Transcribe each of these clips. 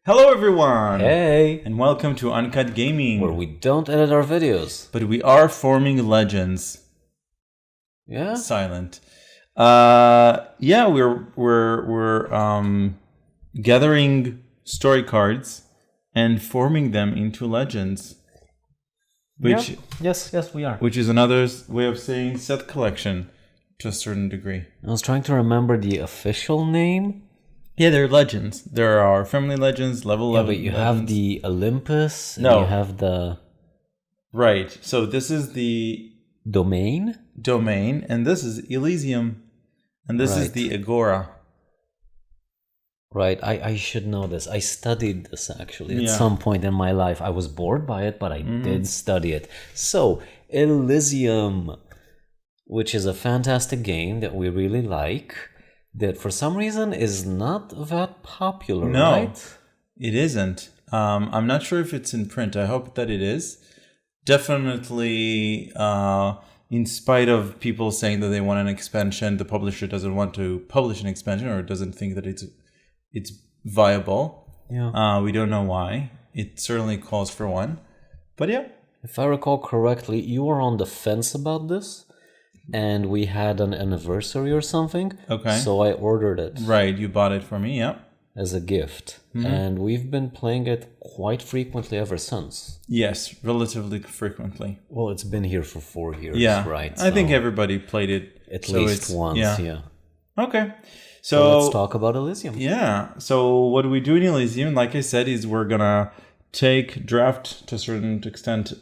Hello everyone! Hey! And welcome to Uncut Gaming, Where we don't edit our videos. but we are forming legends. Yeah? Silent. We're gathering story cards and forming them into legends. Which Yes, we are. which is another way of saying set collection to a certain degree. I was trying to remember the official name. Yeah, they're legends. There are family legends, level 11 But you legends. have the Olympus, and No. you have the Right. So this is the domain. domain, and this is Elysium, and this is Right. the Agora. Right, I should know this. I studied this actually at Yeah. some point in my life. I was bored by it, but I did study it. So, Elysium, which is a fantastic game that we really like, that for some reason is not that popular, No, right? it isn't. I'm not sure if it's in print. I hope that it is. Definitely, in spite of people saying that they want an expansion, the publisher doesn't want to publish an expansion or doesn't think that it's viable. Yeah. We don't know why. It certainly calls for one. But yeah. If I recall correctly, you were on the fence about this, and we had an anniversary or something. Okay. So I ordered it Right, you bought it for me, yeah. as a gift. And we've been playing it quite frequently ever since. Yes, relatively frequently. Well, it's been here for 4 years, Yeah, right? I think So everybody played it at so least it's- once, yeah. Okay. So let's talk about Elysium. Yeah. So what we do in Elysium, like I said, is we're gonna draft to a certain extent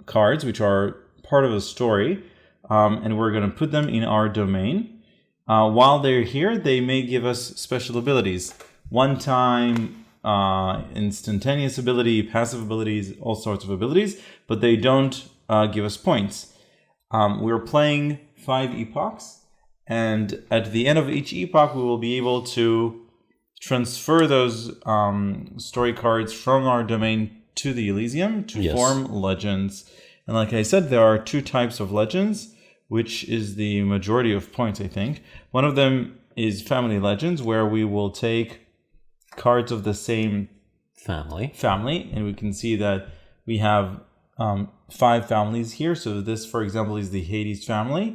cards, which are part of a story, and we're gonna put them in our domain. While they're here, they may give us special abilities, one-time, instantaneous ability, passive abilities, all sorts of abilities, but they don't give us points. We're playing 5 epochs. And at the end of each epoch, we will be able to transfer those story cards from our domain to the Elysium to Yes. form legends. And like I said, there are 2 types of legends, which is the majority of points, I think. One of them is family legends, where we will take cards of the same family, and we can see that we have 5 families here. So this, for example, is the Hades family.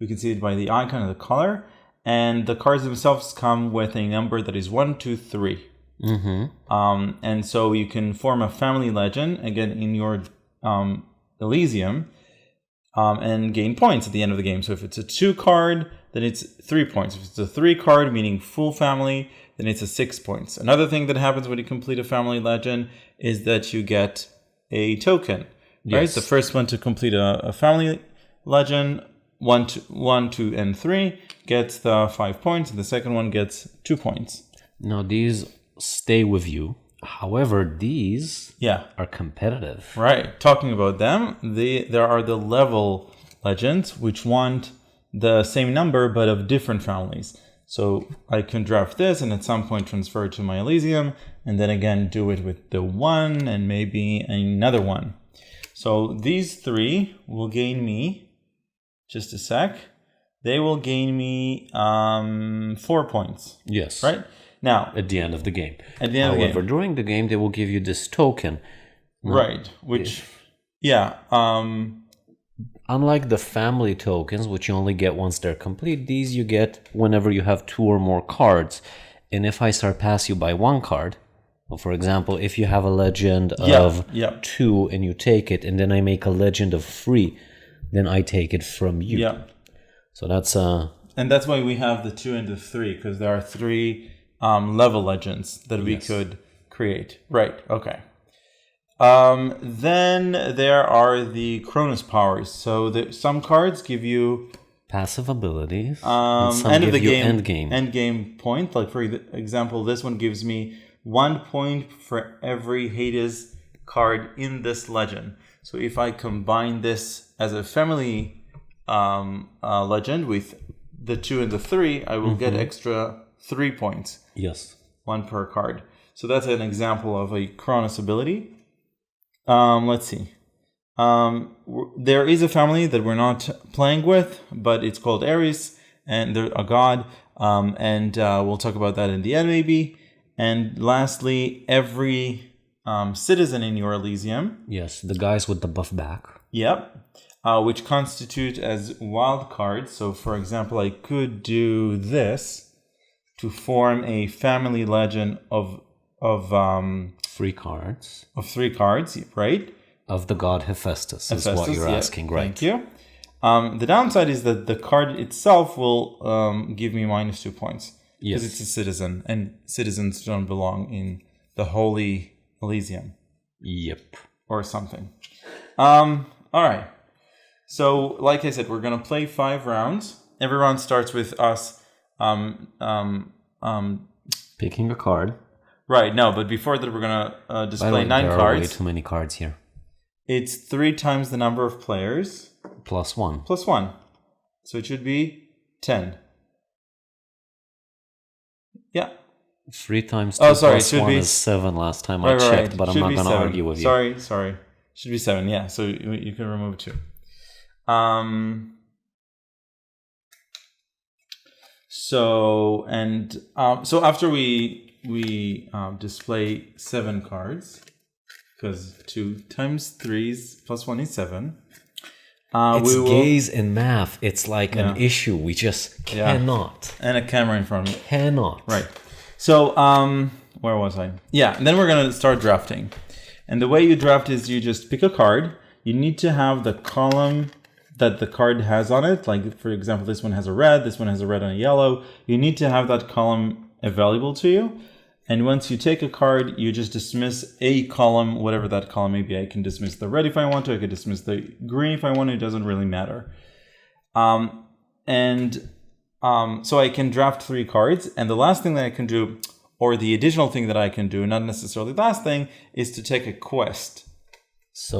We can see it by the icon and the color. And the cards themselves come with a number that is 1, 2, 3. And so you can form a family legend, again, in your Elysium, and gain points at the end of the game. So if it's a 2 card, then it's 3 points. If it's a 3 card, meaning full family, then it's a 6 points. Another thing that happens when you complete a family legend is that you get a token. Right? Yes. The first one to complete a family legend, 1, 2, and 3 gets the 5 points, and the second one gets 2 points. Now, these stay with you. However, these Yeah, are competitive. right. Talking about them, there are the level legends, which want the same number but of different families. So I can draft this and at some point transfer it to my Elysium, and then again do it with the 1 and maybe another 1. So these 3 will gain me, just a sec, they will gain me 4 points, Yes. right? Now, At the end of the game. at the end of the However, game, during the game, they will give you this token. right, which, yeah, Unlike the family tokens, which you only get once they're complete, these you get whenever you have 2 or more cards. And if I surpass you by 1 card, well, for example, if you have a legend of yeah. 2 and you take it, and then I make a legend of 3, then I take it from you. yeah. So that's And that's why we have the 2 and the 3, because there are 3 level legends that we could create. Right, okay. Then there are the Cronus powers. So some cards give you passive abilities. And some end of give the you game, end game point. Like for example, this one gives me 1 point for every Hades card in this legend. So if I combine this as a family legend with the 2 and the 3, I will get extra 3 points. Yes. 1 per card. So that's an example of a Cronus ability. Let's see. There is a family that we're not playing with, but it's called Ares, and they're a god. And we'll talk about that in the end maybe. And lastly, every citizen in your Elysium. Yes, the guys with the buff back. Yep. Which constitute as wild cards. So, for example, I could do this to form a family legend of 3 cards. Of 3 cards, right? Of the god Hephaestus is what you're asking, right? Thank you. The downside is that the card itself will give me -2 points. Because it's a citizen, and citizens don't belong in the Holy Elysium. Yep. Or something. All right. So, like I said, we're going to play 5 rounds. Every round starts with us picking a card. Right, no, but before that, we're going to display 9 there cards. There are way too many cards here. It's 3 times the number of players. Plus 1. Plus 1. So it should be 10. Yeah. 3 times 2 plus 1 is 7 last time I checked, but I'm not going to argue with you. Sorry. Should be 7, yeah. So you can remove 2. So after we display 7 cards, because 2 times 3 plus 1 is 7. It's gaze in math. It's like an issue. We just cannot. And a camera in front of me. Cannot. Right. So, where was I? Yeah, and then we're going to start drafting. And the way you draft is you just pick a card. You need to have the column that the card has on it. Like, for example, this one has a red, this one has a red and a yellow. You need to have that column available to you. And once you take a card, you just dismiss a column, whatever that column may be. I can dismiss the red if I want to. I could dismiss the green if I want to. It doesn't really matter. So I can draft 3 cards. And the last thing that I can do, or the additional thing that I can do, not necessarily the last thing, is to take a quest. So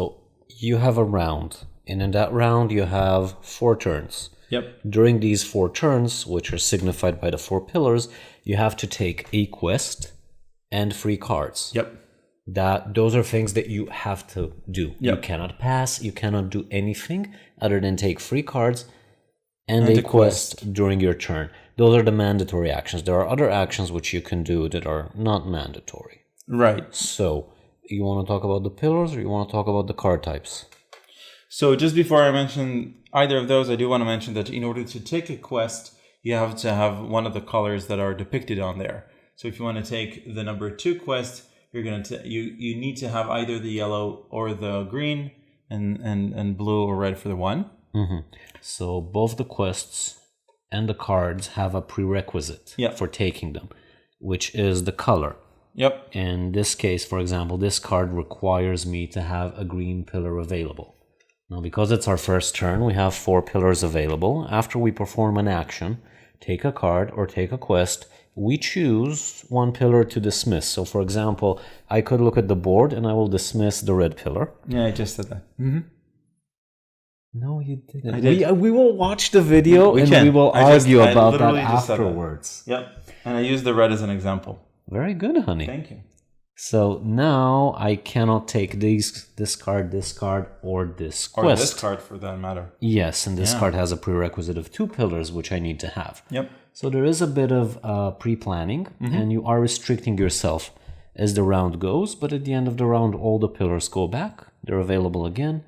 you have a round. And in that round, you have 4 turns. Yep. During these 4 turns, which are signified by the 4 pillars, you have to take a quest and 3 cards. Yep. Those are things that you have to do. Yep. You cannot pass. You cannot do anything other than take 3 cards and a quest during your turn. Those are the mandatory actions. There are other actions which you can do that are not mandatory. Right. So, you want to talk about the pillars or you want to talk about the card types? So just before I mention either of those, I do want to mention that in order to take a quest, you have to have one of the colors that are depicted on there. So if you want to take the number 2 quest, you're going to you need to have either the yellow or the green, and blue or red for the 1. Mm-hmm. So both the quests and the cards have a prerequisite for taking them, which is the color. Yep. In this case, for example, this card requires me to have a green pillar available. Now, because it's our first turn, we have 4 pillars available. After we perform an action, take a card or take a quest, we choose one pillar to dismiss. So, for example, I could look at the board and I will dismiss the red pillar. Yeah, I just said that. Mm-hmm. No, you didn't. I did. We will watch the video we will argue about that afterwards. Yep. And I used the red as an example. Very good, honey. Thank you. So now I cannot take this card, or this quest. Or this card for that matter. Yes, and this card has a prerequisite of 2 pillars, which I need to have. Yep. So there is a bit of pre-planning, and you are restricting yourself as the round goes, but at the end of the round, all the pillars go back, they're available again,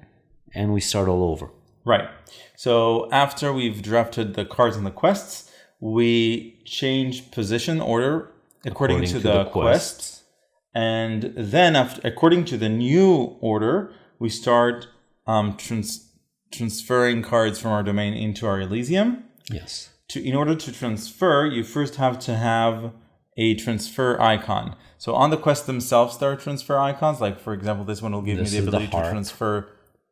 and we start all over. Right. So after we've drafted the cards and the quests, we change position order according to the quests. And then, according to the new order, we start transferring cards from our domain into our Elysium. Yes. In order to transfer, you first have to have a transfer icon. So on the quest themselves, there are transfer icons. Like, for example, this one will give me the ability to transfer.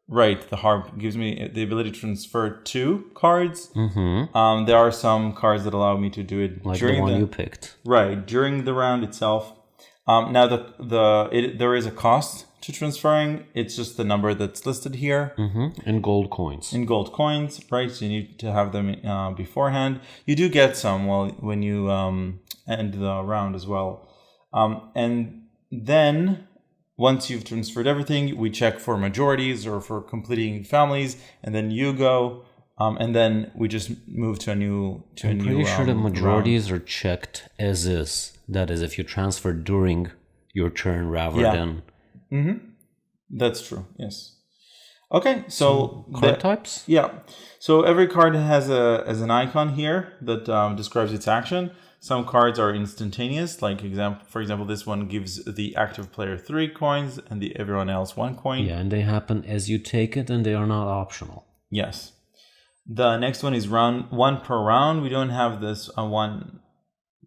Right, the harp gives me the ability to transfer 2 cards. Mm-hmm. There are some cards that allow me to do it like during the one you picked. Right, during the round itself. Now, there is a cost to transferring. It's just the number that's listed here. Mm-hmm. In gold coins. In gold coins, right? So you need to have them beforehand. You do get some when you end the round as well. And then, once you've transferred everything, we check for majorities or for completing families. And then you go and then we just move to a new I'm pretty sure the round. majorities are checked as is. That is, if you transfer during your turn rather than... That's true, yes. Okay, so card types? Yeah. So every card has an icon here that describes its action. Some cards are instantaneous, for example, this one gives the active player 3 coins and everyone else 1 coin. Yeah, and they happen as you take it, and they are not optional. Yes. The next one is round 1 per round. We don't have this one.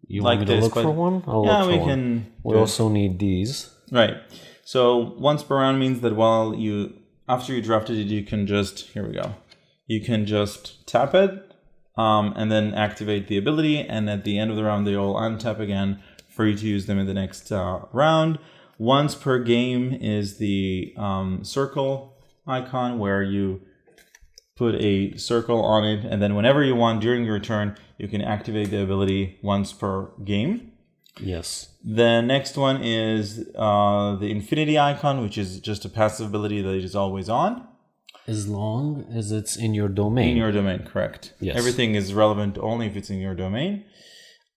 You want me to look for one? I'll look for one. We also need these. Right. So once per round means that after you drafted it, you can just, here we go. You can just tap it and then activate the ability. And at the end of the round, they all untap again for you to use them in the next round. Once per game is the circle icon where you put a circle on it. And then whenever you want during your turn, you can activate the ability once per game. Yes. The next one is the infinity icon, which is just a passive ability that is always on. As long as it's in your domain. In your domain, correct. Yes. Everything is relevant only if it's in your domain.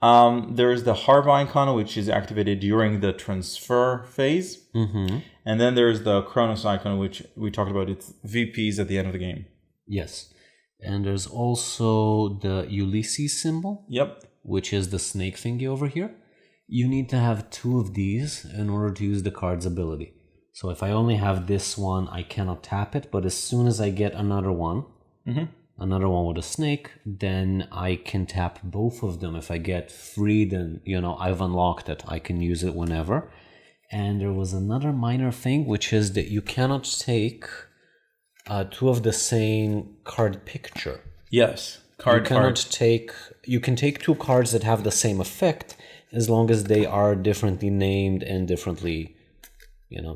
There's the harp icon, which is activated during the transfer phase. And then there's the Chronos icon, which we talked about. It's VPs at the end of the game. Yes. And there's also the Ulysses symbol. Yep. Which is the snake thingy over here. You need to have 2 of these in order to use the card's ability. So if I only have this one, I cannot tap it. But as soon as I get another one, another one with a snake, then I can tap both of them. If I get 3, then, I've unlocked it. I can use it whenever. And there was another minor thing, which is that you cannot take 2 of the same card picture. Yes. You can take 2 cards that have the same effect, as long as they are differently named and differently,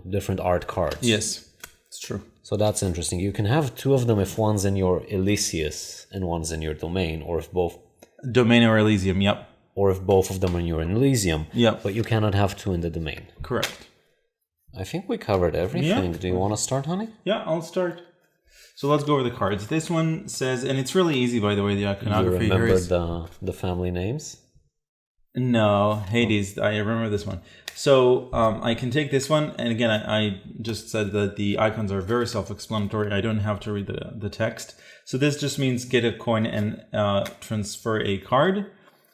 different art cards. Yes, it's true. So that's interesting. You can have 2 of them if one's in your Elysium and one's in your domain, or if both... Domain or Elysium, yep. Or if both of them are in your Elysium. Yep. But you cannot have 2 in the domain. Correct. I think we covered everything. Yeah. Do you want to start, honey? Yeah, I'll start. So let's go over the cards. This one says, and it's really easy, by the way, the iconography. You remember the family names? No, Hades. I remember this one. So I can take this one, and again, I just said that the icons are very self-explanatory. I don't have to read the text. So this just means get a coin and transfer a card.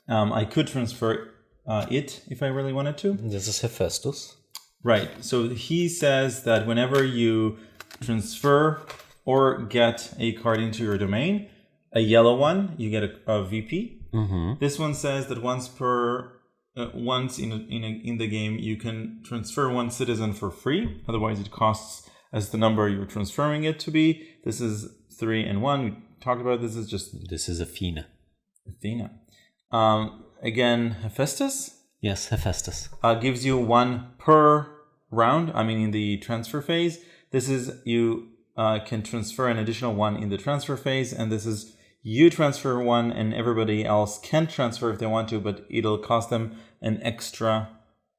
I could transfer it if I really wanted to. This is Hephaestus. Right. So he says that whenever you transfer or get a card into your domain, a yellow one, you get a VP. This one says that once in the game you can transfer 1 citizen for free. Otherwise, it costs as the number you're transferring it to be. This is 3 and 1. We talked about this. This is Athena. Again, Hephaestus. Yes, Hephaestus. Gives you 1 per round. I mean, in the transfer phase. This is you can transfer an additional 1 in the transfer phase, and this is you transfer 1 and everybody else can transfer if they want to, but it'll cost them an extra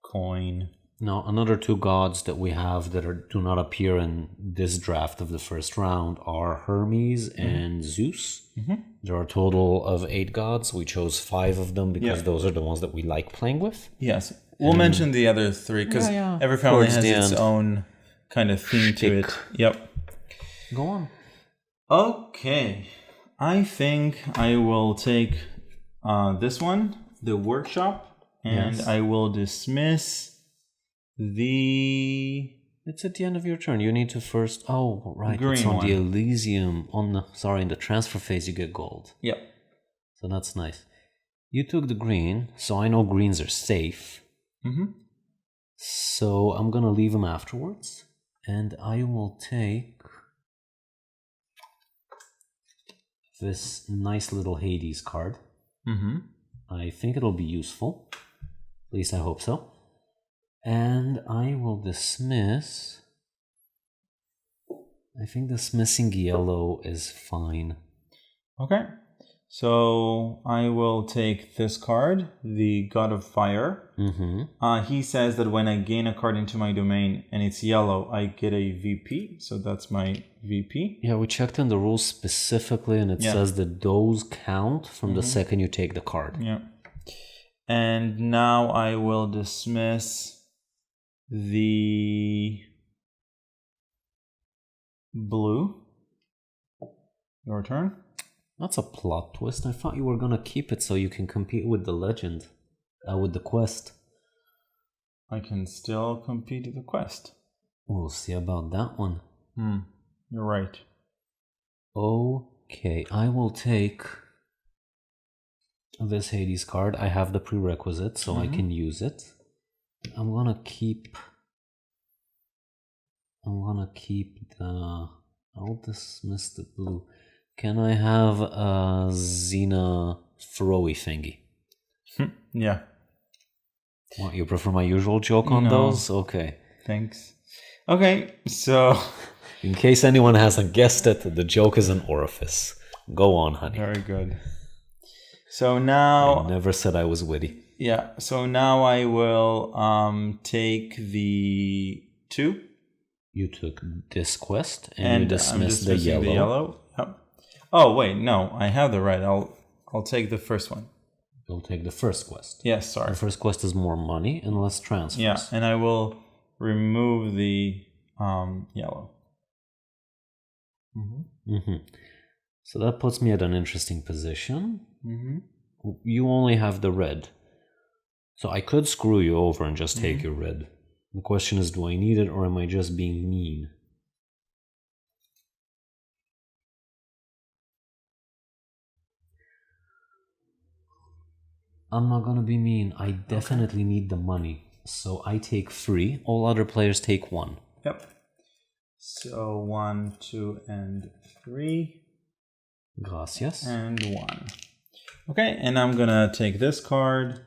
coin. Now, another 2 gods that we have that do not appear in this draft of the first round are Hermes and Zeus. There are a total of 8 gods. We chose 5 of them because those are the ones that we like playing with. Yes. We'll mention the other 3 because every family has its own kind of theme to it. Yep. Go on. Okay. I think I will take this one, the workshop, and I will dismiss the... It's at the end of your turn. You need to first... Oh, right. Green it's on one. the Elysium. In the transfer phase, you get gold. Yep. So that's nice. You took the green, so I know greens are safe. So I'm going to leave them afterwards. And I will take this nice little Hades card. I think it'll be useful. At least I hope so. And I will dismiss... I think dismissing yellow is fine. Okay. So I will take this card, the God of Fire. He says that when I gain a card into my domain and it's yellow, I get a VP. So that's my VP. Yeah, we checked in the rules specifically, and it says that those count from the second you take the card. Yeah. And now I will dismiss the blue. Your turn. That's a plot twist. I thought you were gonna keep it so you can compete with the legend, with the quest. I can still compete with the quest. We'll see about that one. You're right. Okay, I will take this Hades card. I have the prerequisite, so I can use it. I'm gonna keep the... I'll dismiss the blue. Can I have a Xena throwy thingy? Yeah. What, you prefer my usual joke on those? Okay. Thanks. Okay, so... In case anyone hasn't guessed it, the joke is an orifice. Go on, honey. Very good. So now... I never said I was witty. Yeah, so now I will take the 2. You took this quest and you dismissed the dismissing yellow. Yep. Oh wait, no, I have the red. I'll take the first one. You'll take the first quest. Yes, sorry. The first quest is more money and less transfers. Yeah, and I will remove the yellow. So that puts me at an interesting position. You only have the red. So I could screw you over and just take your red. The question is, do I need it or am I just being mean? I'm not gonna be mean. I definitely need the money. So I take 3. All other players take 1. Yep. So 1, 2, and 3. Gracias. And 1. Okay, and I'm gonna take this card,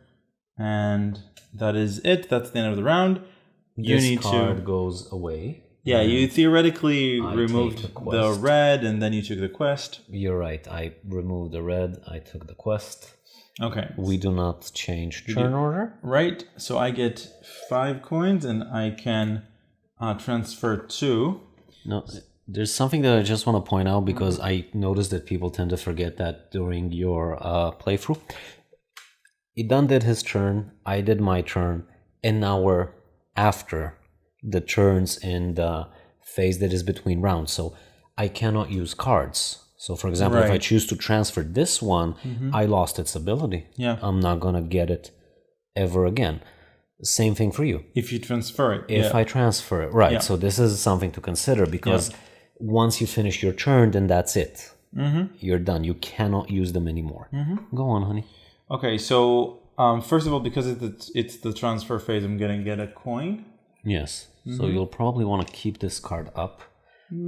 and that is it. That's the end of the round. This card goes away. Yeah, you theoretically I removed take the red, and then you took the quest. You're right. I removed the red. I took the quest. Okay. We do not change turn order. Right. So I get 5 coins, and I can transfer 2. No, there's something that I just want to point out because I noticed that people tend to forget that during your playthrough. Idan did his turn. I did my turn, and now we're after the turns in the phase that is between rounds. So I cannot use cards. So for example, if I choose to transfer this one, I lost its ability. Yeah. I'm not going to get it ever again. Same thing for you. If you transfer it. If I transfer it. Right. Yeah. So this is something to consider because once you finish your turn, then that's it. You're done. You cannot use them anymore. Go on, honey. Okay, so first of all, because it's the transfer phase, I'm going to get a coin. Yes. So you'll probably want to keep this card up.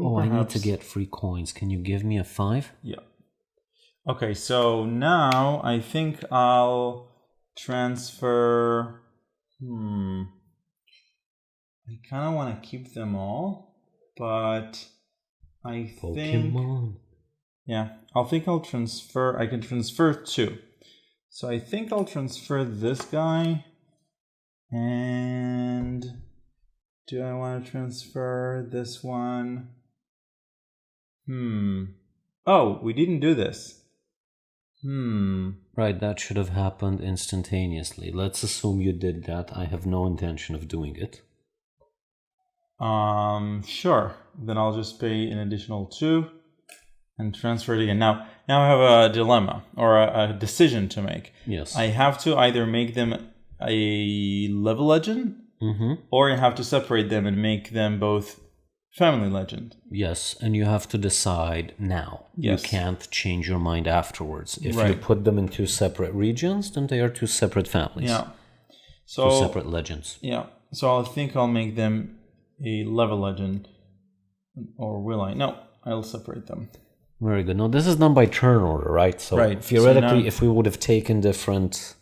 Oh, I need to get 3 coins. Can you give me a 5? Yeah. Okay, so now I think I'll transfer... I kind of want to keep them all, but I think... Yeah, I'll transfer... I can transfer 2. So I think I'll transfer this guy. And... do I want to transfer this one? Oh, we didn't do this. Right, that should have happened instantaneously. Let's assume you did that. I have no intention of doing it. Sure. Then I'll just pay an additional 2 and transfer it again. Now I have a dilemma or a decision to make. Yes. I have to either make them a level legend, or I have to separate them and make them both family legend. Yes, and you have to decide now. Yes. You can't change your mind afterwards. If you put them in 2 separate regions, then they are 2 separate families. Yeah. So 2 separate legends. Yeah. So I think I'll make them a level legend. Or will I? No, I'll separate them. Very good. Now, this is done by turn order, right? So theoretically, if we would have taken different...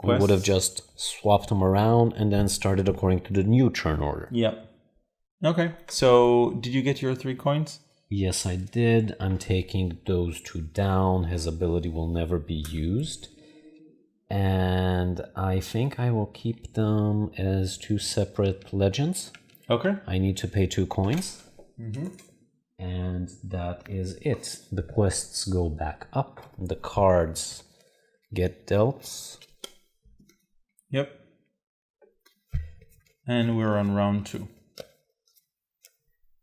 we would have just swapped them around and then started according to the new turn order. Yep. Okay. So, did you get your 3 coins? Yes, I did. I'm taking those two down. His ability will never be used. And I think I will keep them as two separate legends. Okay. I need to pay 2 coins. And that is it. The quests go back up. The cards get dealt. Yep. And we're on round 2.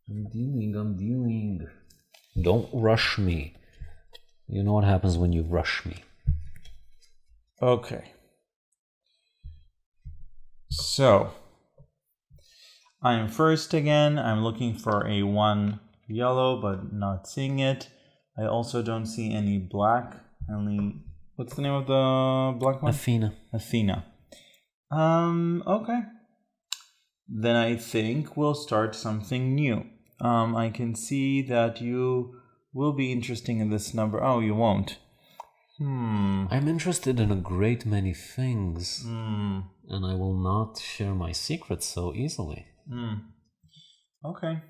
I'm dealing. Don't rush me. You know what happens when you rush me. Okay. So, I'm first again. I'm looking for a 1 yellow, but not seeing it. I also don't see any black. Only, what's the name of the black one? Athena. Okay. Then I think we'll start something new. I can see that you will be interested in this number. Oh, you won't. I'm interested in a great many things. And I will not share my secrets so easily. Okay.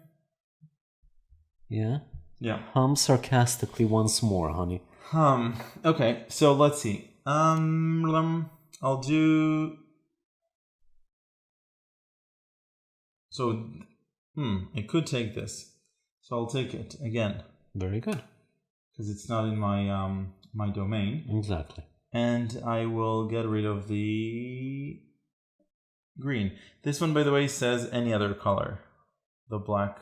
Yeah? Yeah. Hum sarcastically once more, honey. Okay, so let's see. I'll do... So, I could take this. So I'll take it again. Very good. Because it's not in my my domain. Exactly. And I will get rid of the green. This one, by the way, says any other color. The black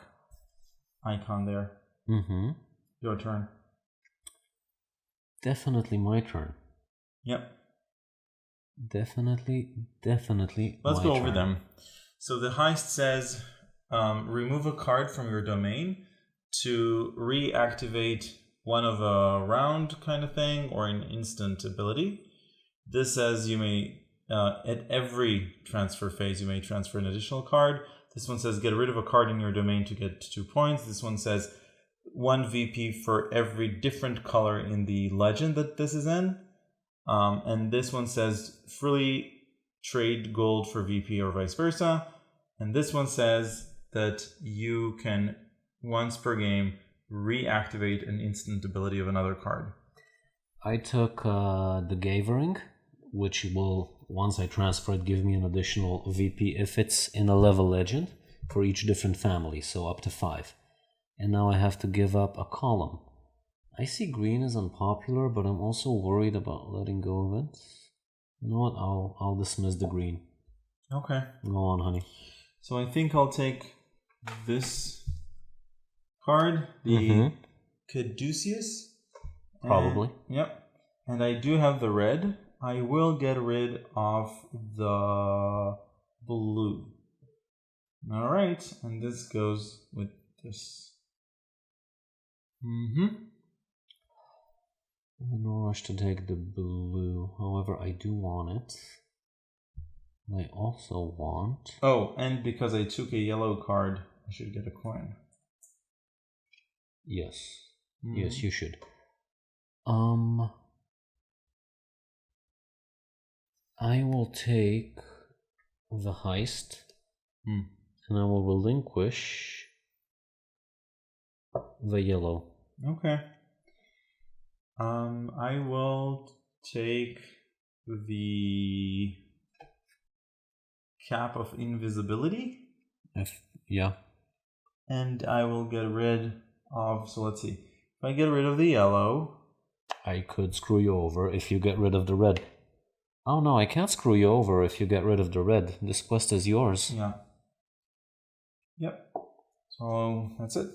icon there. Your turn. Definitely my turn. Yep. Definitely Let's go over them. So the heist says remove a card from your domain to reactivate one of a round kind of thing or an instant ability. This says you may, at every transfer phase, you may transfer an additional card. This one says get rid of a card in your domain to get 2 points. This one says 1 VP for every different color in the legend that this is in. And this one says freely trade gold for VP or vice versa. And this one says that you can, once per game, reactivate an instant ability of another card. I took the Gathering, which will, once I transfer it, give me an additional VP if it's in a level legend for each different family, so up to 5. And now I have to give up a column. I see green is unpopular, but I'm also worried about letting go of it. You know what? I'll dismiss the green. Okay. Go on, honey. So I think I'll take this card, the Caduceus. Probably. Yep. And I do have the red. I will get rid of the blue. All right. And this goes with this. No rush to take the blue. However, I do want it. I also want... Oh, and because I took a yellow card, I should get a coin. Yes. Yes, you should. I will take the heist and I will relinquish the yellow. Okay. I will take the cap of invisibility. Yeah. And I will get rid of, so let's see. If I get rid of the yellow... I could screw you over if you get rid of the red. Oh no, I can't screw you over if you get rid of the red. This quest is yours. Yeah. Yep. So, that's it.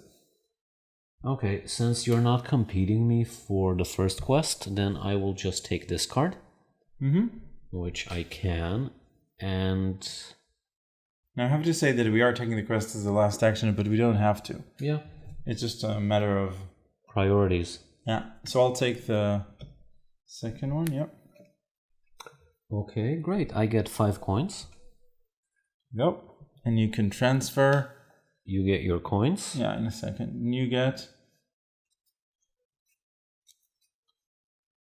Okay, since you're not competing me for the first quest, then I will just take this card. Which I can, and... Now I have to say that we are taking the quest as the last action, but we don't have to. Yeah. It's just a matter of... priorities. Yeah, so I'll take the second one, yep. Okay, great. I get 5 coins. Yep. And you can transfer... You get your coins. Yeah, in a second. You get...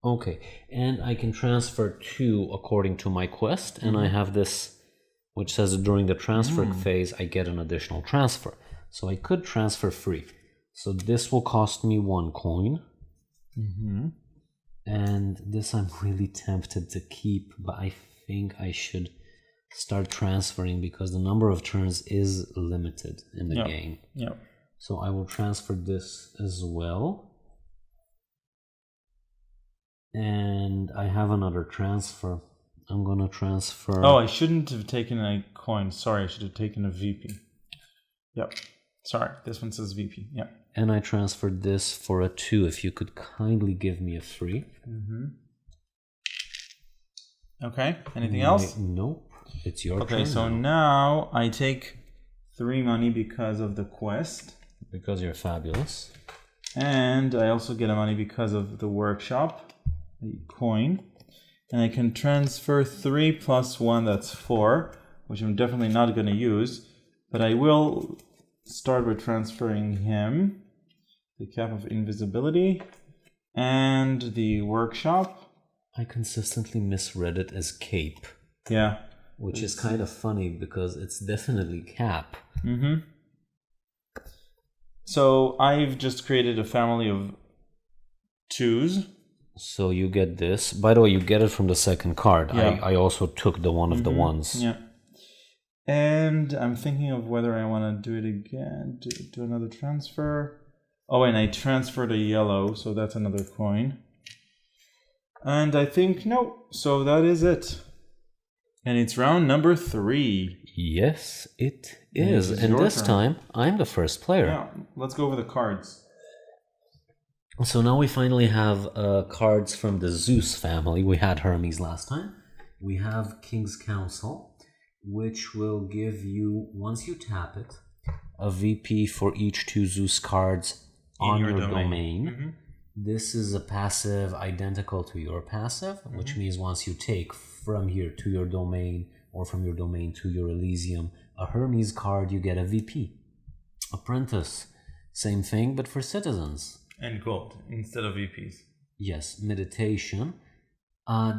Okay, and I can transfer 2 according to my quest, and I have this, which says during the transfer phase, I get an additional transfer. So I could transfer free. So this will cost me 1 coin. Mm-hmm. And this I'm really tempted to keep, but I think I should start transferring because the number of turns is limited in the game. Yeah. So I will transfer this as well. And I have another transfer. I'm gonna transfer... Oh, I shouldn't have taken a coin. Sorry, I should have taken a VP. Yep. Sorry, this one says VP. Yeah. And I transferred this for a 2. If you could kindly give me a 3. Mm-hmm. Okay. Anything else? Nope. It's your turn. Okay, so now I take 3 money because of the quest. Because you're fabulous. And I also get a money because of the workshop, the coin. And I can transfer 3 plus 1, that's 4, which I'm definitely not going to use. But I will start with transferring him, the cap of invisibility, and the workshop. I consistently misread it as cape. Yeah. Which is kind of funny because it's definitely cap. Mm-hmm. So I've just created a family of 2s. So you get this. By the way, you get it from the second card. Yeah. I also took the one of the ones. Yeah. And I'm thinking of whether I want to do it again, do another transfer. Oh, and I transferred a yellow, so that's another coin. And I think, no, so that is it. And it's round number 3. Yes, it is. It's And your this turn. time, I'm the first player. Yeah, let's go over the cards. So now we finally have cards from the Zeus family. We had Hermes last time. We have King's Council, which will give you, once you tap it, a VP for each 2 Zeus cards on your domain. Mm-hmm. This is a passive identical to your passive, which means once you take from here to your domain or from your domain to your Elysium a Hermes card, you get a VP. Apprentice, same thing, but for citizens. And gold instead of VPs. Yes, meditation.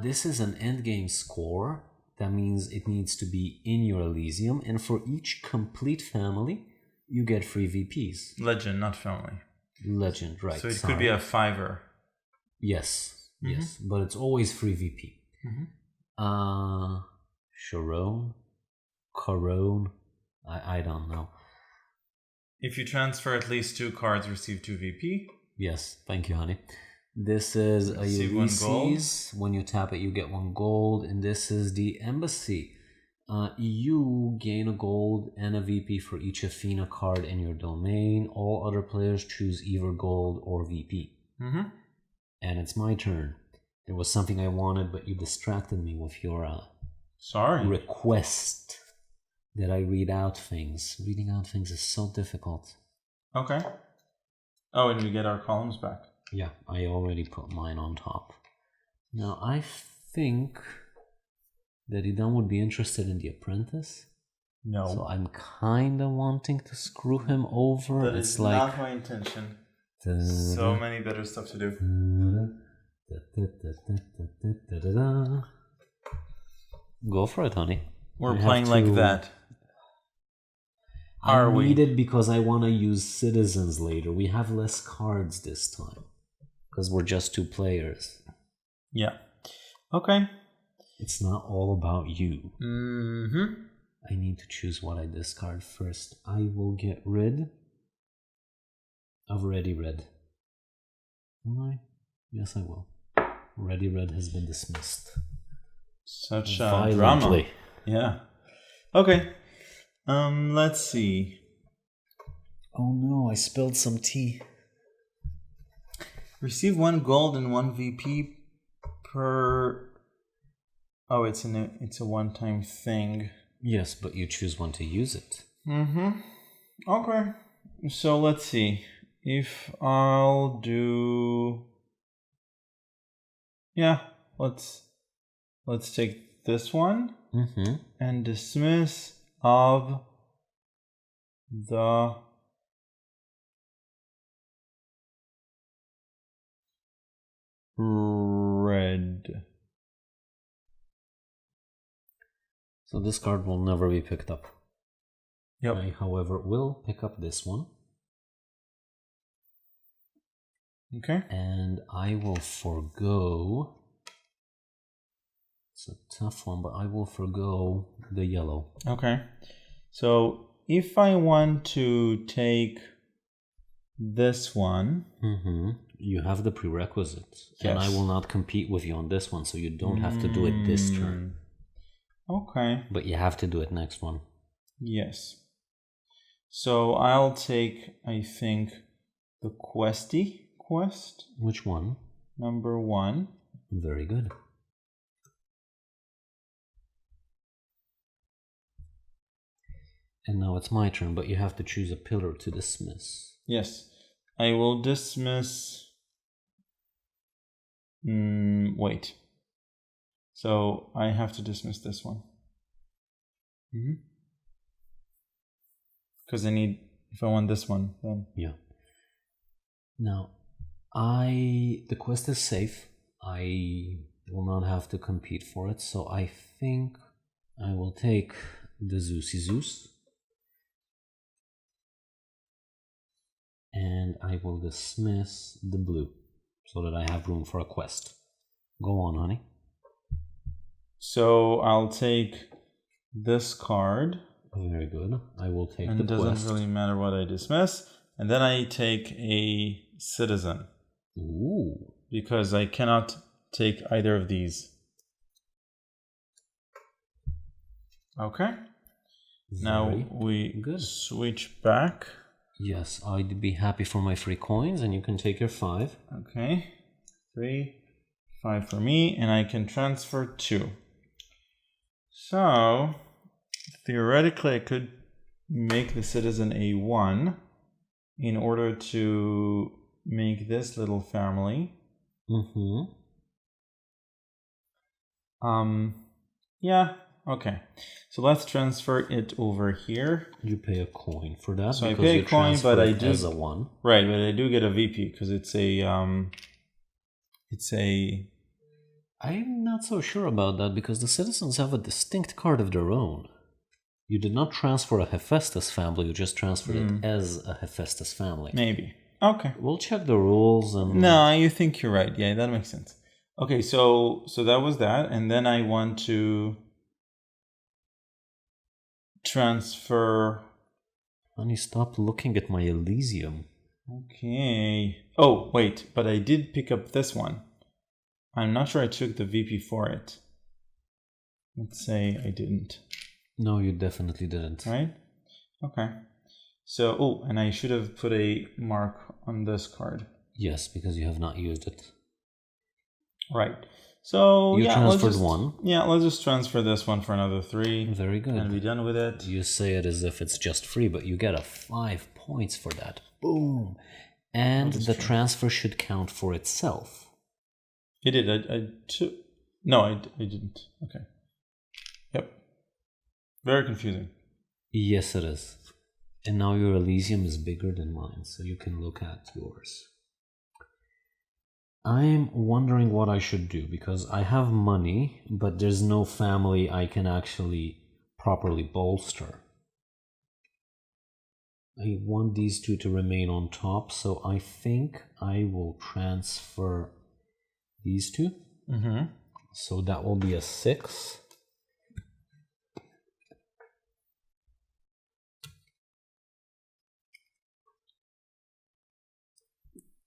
This is an endgame score. That means it needs to be in your Elysium. And for each complete family, you get free VPs. Legend, not family. Legend, right. So it could be a 5er. Yes, yes. But it's always free VP. Sharon? Corone? I don't know. If you transfer at least 2 cards, receive 2 VP. Yes, thank you, honey. This is a Receive 1 gold. Ulysses. When you tap it, you get 1 gold. And this is the Embassy. You gain a gold and a VP for each Athena card in your domain. All other players choose either gold or VP. Mm-hmm. And it's my turn. There was something I wanted, but you distracted me with your Sorry. request that I read out things. Reading out things is so difficult. Okay. Oh, and we get our columns back. Yeah, I already put mine on top. Now, I think that Idan would be interested in The Apprentice. No. So I'm kind of wanting to screw him over. That It's is like... not my intention. So many better stuff to do. Go for it, honey. We're I playing have like to- that. I Are we? need it because I want to use citizens later. We have less cards this time because we're just 2 players. Yeah. Okay. It's not all about you. Mm-hmm. I need to choose what I discard first. I will get rid of Ready Red. Will I? Yes, I will. Ready Red has been dismissed. Such Violently. drama. Yeah. Okay. Let's see. Oh no, I spilled some tea. Receive 1 gold and 1 VP per. Oh, it's a one-time thing. Yes, but you choose when to use it. Mm-hmm. Okay. So let's see. If I'll do. Yeah. Let's take this one and dismiss of the red. So this card will never be picked up. Yep. I, however, will pick up this one. Okay. And I will forgo. It's a tough one, but I will forgo the yellow. Okay. So if I want to take this one, you have the prerequisites, and I Yes. will not compete with you on this one, so you don't have to do it this turn. Okay. But you have to do it next one. Yes. So I'll take, I think, the questy quest, Which one? number 1. Very good. And now it's my turn, but you have to choose a pillar to dismiss. Yes. I will dismiss. Wait. So I have to dismiss this one. Because I need, if I want this one, then. Yeah. Now, the quest is safe. I will not have to compete for it, so I think I will take the Zeusy Zeus. And I will dismiss the blue, so that I have room for a quest. Go on, honey. So I'll take this card. Very good. I will take And the it doesn't quest. really matter what I dismiss. And then I take a citizen. Ooh. Because I cannot take either of these. Okay. Now we switch back. Yes, I'd be happy for my free coins, and you can take your 5. Okay. 3, 5 for me, and I can transfer 2. So theoretically, I could make the citizen a 1 in order to make this little family. Yeah, okay. So let's transfer it over here. You pay a coin for that. So I pay a coin, but I do as a 1. Right, but I do get a VP because it's a I'm not so sure about that because the citizens have a distinct card of their own. You did not transfer a Hephaestus family, you just transferred it as a Hephaestus family. Maybe. Okay. We'll check the rules and... No, you think you're right. Yeah, that makes sense. Okay, so that was that, and then I want to transfer. Honey, stop looking at my Elysium. Okay. Oh, wait, but I did pick up this one. I'm not sure I took the VP for it. Let's say I didn't. No, you definitely didn't. Right? Okay. So, oh, and I should have put a mark on this card. Yes, because you have not used it. Right. So, you transferred let's just, 1. Yeah, let's just transfer this one for another 3. Very good. And be done with it. You say it as if it's just free, but you get a 5 points for that. Boom. And the transfer should count for itself. It did. I took. No, I didn't. Okay. Yep. Very confusing. Yes, it is. And now your Elysium is bigger than mine, so you can look at yours. I'm wondering what I should do, because I have money, but there's no family I can actually properly bolster. I want these two to remain on top, so I think I will transfer these two. So that will be a 6.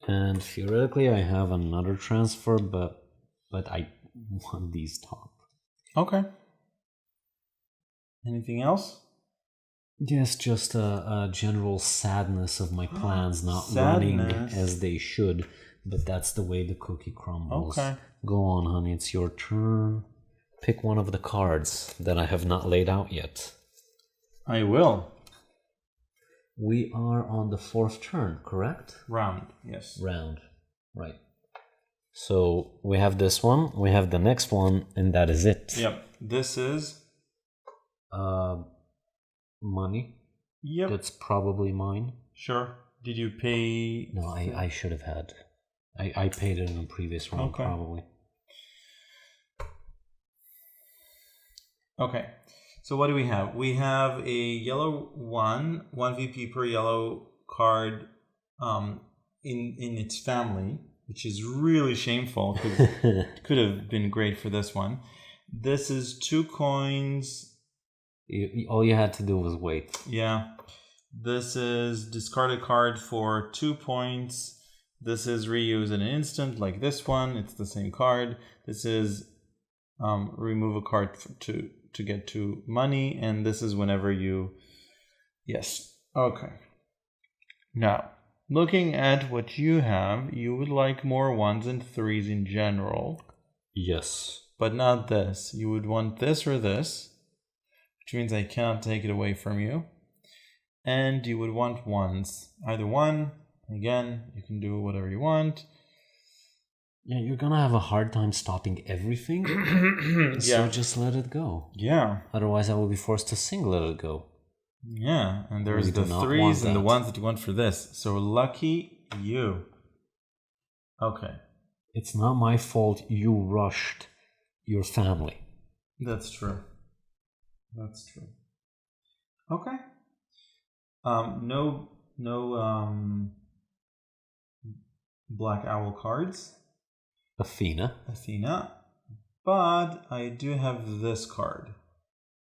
And theoretically, I have another transfer, but I want these top. Okay. Anything else? Yes, just a general sadness of my plans not running as they should, but that's the way the cookie crumbles. Okay. Go on, honey, it's your turn. Pick one of the cards that I have not laid out yet. I will. We are on the 4th turn, correct? Round, yes. Round, right. So we have this one, we have the next one, and that is it. Yep. This is money. Yep. That's probably mine. Sure. Did you pay? No, I should have had. I paid it in a previous round, probably. Okay. So what do we have? We have a yellow 1 VP per yellow card in its family, which is really shameful because it could have been great for this one. This is 2 coins. All you had to do was wait. Yeah. This is discard a card for 2 points. This is reuse in an instant, like this one. It's the same card. This is remove a card to get to money, and this is whenever you... Yes. Okay. Now, looking at what you have, you would like more 1s and 3s in general. Yes. But not this. You would want this or this, which means I cannot take it away from you. And you would want 1s. Either 1, again, you can do whatever you want. Yeah, you're gonna have a hard time stopping everything. So just let it go. Yeah. Otherwise, I will be forced to let it go. Yeah, and there's We the do not 3s want and the that. 1s that you want for this. So lucky you. Okay. It's not my fault you rushed your family. That's true. That's true. Okay. No Black Owl cards. Athena. But I do have this card.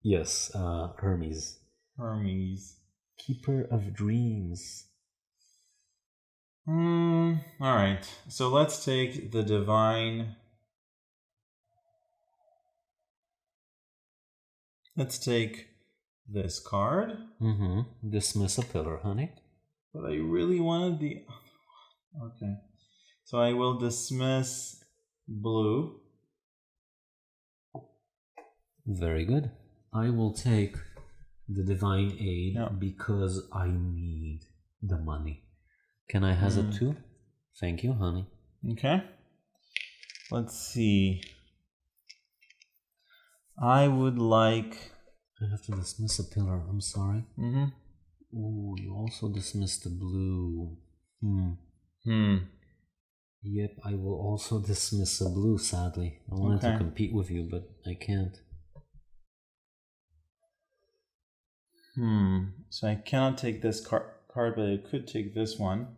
Yes, Hermes. Hermes. Keeper of Dreams. Alright. So let's take the Divine. Let's take this card. Dismiss a pillar, honey. But I really wanted the... Okay. So I will dismiss blue. Very good. I will take the Divine Aid Yeah. because I need the money. Can I hazard 2? Thank you, honey. Okay. Let's see. I would like... I have to dismiss a pillar. I'm sorry. Mm-hmm. Ooh, you also dismissed the blue. Yep, I will also dismiss a blue, sadly. I wanted to compete with you, but I can't. So I cannot take this card, but I could take this one.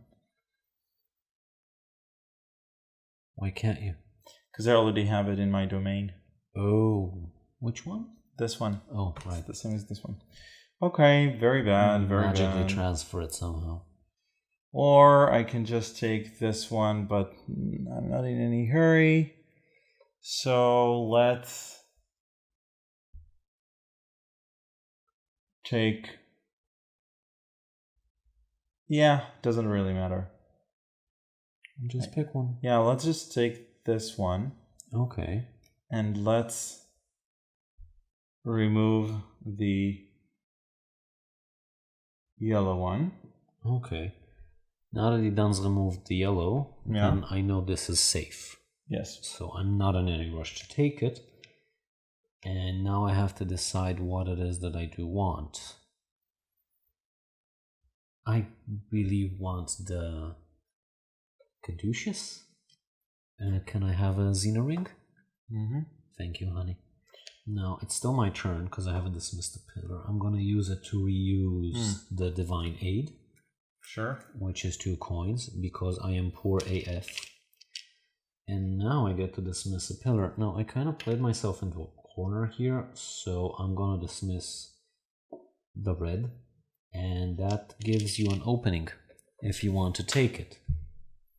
Why can't you? Because I already have it in my domain. Oh. Which one? This one. Oh, right. It's the same as this one. Okay, very bad, very Magically bad. transfer it somehow. Or I can just take this one, but I'm not in any hurry. So let's take... Yeah, doesn't really matter. Just pick one. Yeah, let's just take this one. Okay. And let's remove the yellow one. Okay. Now that he done's removed the yellow, then I know this is safe. Yes. So I'm not in any rush to take it. And now I have to decide what it is that I do want. I really want the Caduceus. Can I have a Xena ring? Thank you, honey. Now, it's still my turn because I haven't dismissed the pillar. I'm going to use it to reuse the Divine Aid. Sure. Which is 2 coins because I am poor AF. And now I get to dismiss a pillar. Now, I kind of played myself into a corner here, so I'm going to dismiss the red. And that gives you an opening if you want to take it.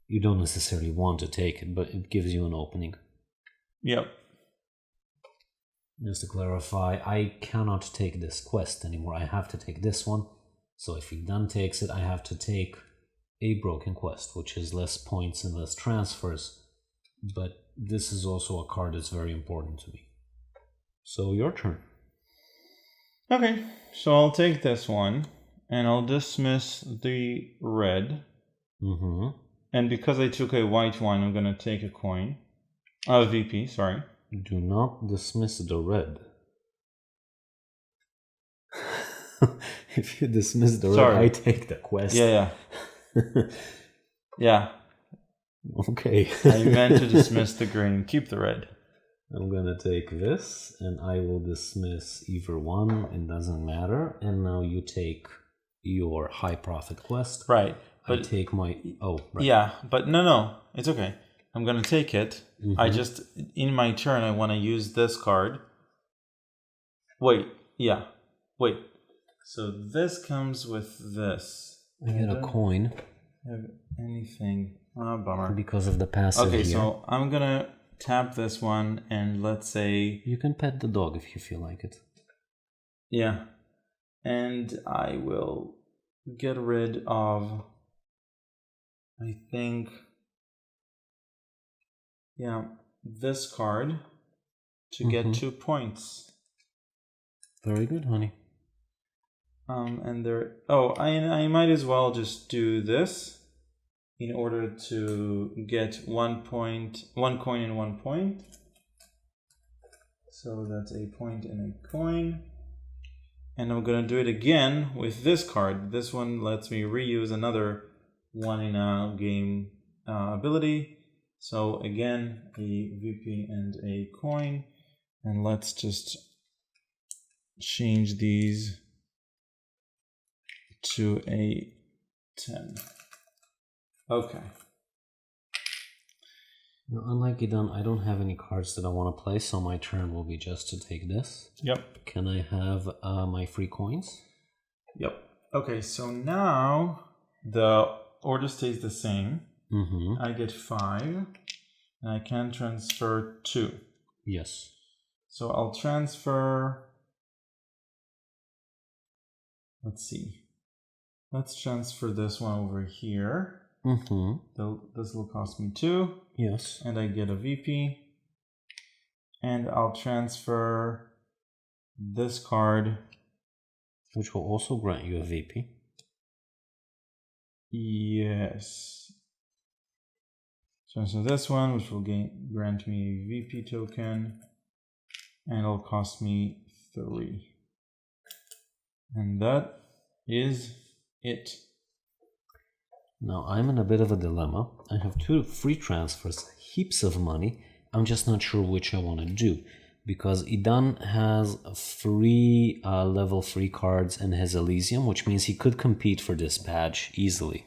You don't necessarily want to take it, but it gives you an opening. Yep. Just to clarify, I cannot take this quest anymore. I have to take this one. So if he done takes it, I have to take a broken quest, which is less points and less transfers. But this is also a card that's very important to me. So your turn. Okay, so I'll take this one, and I'll dismiss the red. And because I took a white one, I'm going to take a coin. VP, sorry. Do not dismiss the red. If you dismiss the red, I take the quest. Yeah. Yeah. Okay. I meant to dismiss the green. Keep the red. I'm gonna take this, and I will dismiss either one. It doesn't matter. And now you take your high profit quest. Right. I take my... Oh, right. Yeah, but no, it's okay. I'm gonna take it. I just, in my turn, I want to use this card. Wait. So this comes with this. I get a coin. Have anything? Oh, bummer. Because of the passive Okay, here. so I'm gonna tap this one, and let's say... You can pet the dog if you feel like it. Yeah. And I will get rid of... I think... Yeah, this card to get 2 points. Very good, honey. And there... Oh, I might as well just do this in order to get 1 point, 1 coin and 1 point. So that's a point and a coin. And I'm gonna do it again with this card. This one lets me reuse another one in a game ability. So again, a VP and a coin. And let's just change these to a 10. Okay. Now, unlike Idan, I don't have any cards that I want to play, so my turn will be just to take this. Yep. Can I have my free coins? Yep. Okay, so now the order stays the same. I get 5, and I can transfer 2. Yes. So I'll transfer... Let's see. Let's transfer this one over here. This will cost me 2. Yes. And I get a VP. And I'll transfer this card. Which will also grant you a VP. Yes. Transfer this one, which will grant me a VP token. And it'll cost me 3. And that is it. Now I'm in a bit of a dilemma. I have 2 free transfers, heaps of money. I'm just not sure which I want to do. Because Idan has 3 level 3 cards in his Elysium, which means he could compete for this badge easily.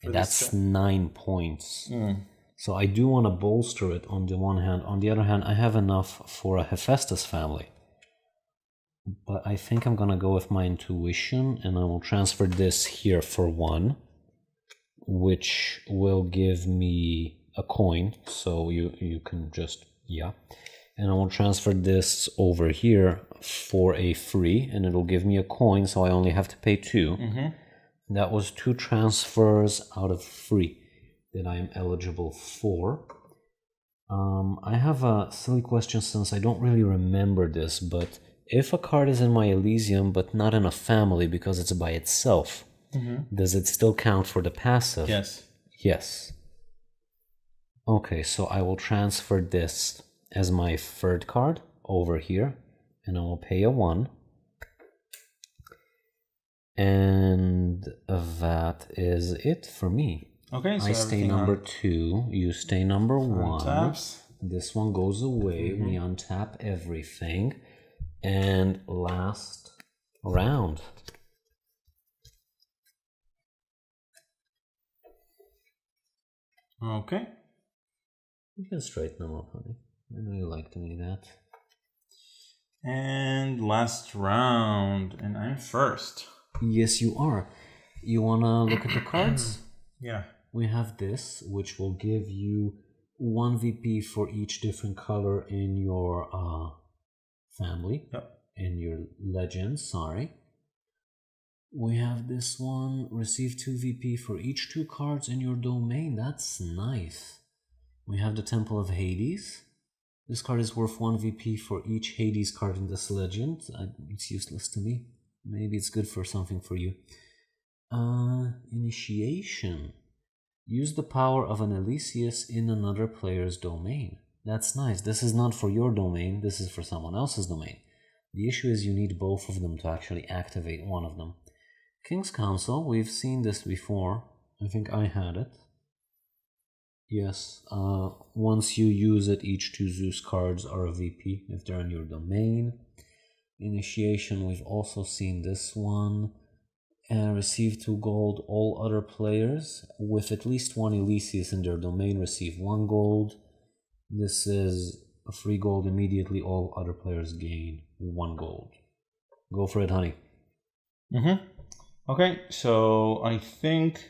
And that's 9 points. So I do want to bolster it on the one hand. On the other hand, I have enough for a Hephaestus family. But I think I'm going to go with my intuition, and I will transfer this here for 1, which will give me a coin. So you can just, yeah. And I will transfer this over here for a free, and it'll give me a coin, so I only have to pay 2. That was 2 transfers out of 3 that I am eligible for. I have a silly question since I don't really remember this, but if a card is in my Elysium but not in a family because it's by itself, does it still count for the passive? Yes. Yes. Okay, so I will transfer this as my 3rd card over here, and I will pay a 1. And that is it for me. Okay, so I stay number 2, you stay number 1. Taps. This one goes away, we untap everything. And last round. Okay. You can straighten them up, honey. I know you like doing that. And last round, and I'm first. Yes, you are. You wanna look at the cards? Yeah. We have this, which will give you 1 VP for each different color in your family. Yep. In your legend, sorry. We have this one, receive 2 VP for each 2 cards in your domain. That's nice. We have the Temple of Hades. This card is worth 1 VP for each Hades card in this legend. It's useless to me. Maybe it's good for something for you. Initiation. Use the power of an Elysius in another player's domain. That's nice. This is not for your domain. This is for someone else's domain. The issue is you need both of them to actually activate one of them. King's Council. We've seen this before. I think I had it. Yes. Once you use it, each 2 Zeus cards are a VP if they're in your domain. Initiation. We've also seen this one. and receive 2 gold. All other players with at least 1 Elysium in their domain receive 1 gold. This is a free gold immediately. All other players gain 1 gold. Go for it, honey. Okay, so I think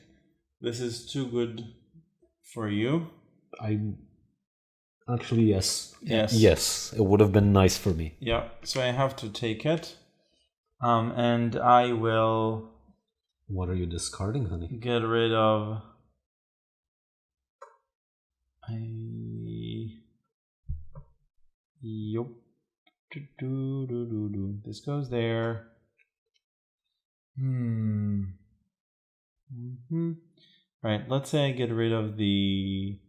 this is too good for you. Actually, yes. Yes. Yes, it would have been nice for me. Yeah, so I have to take it. And I will... What are you discarding, honey? Get rid of... Yup. This goes there. Right, let's say I get rid of the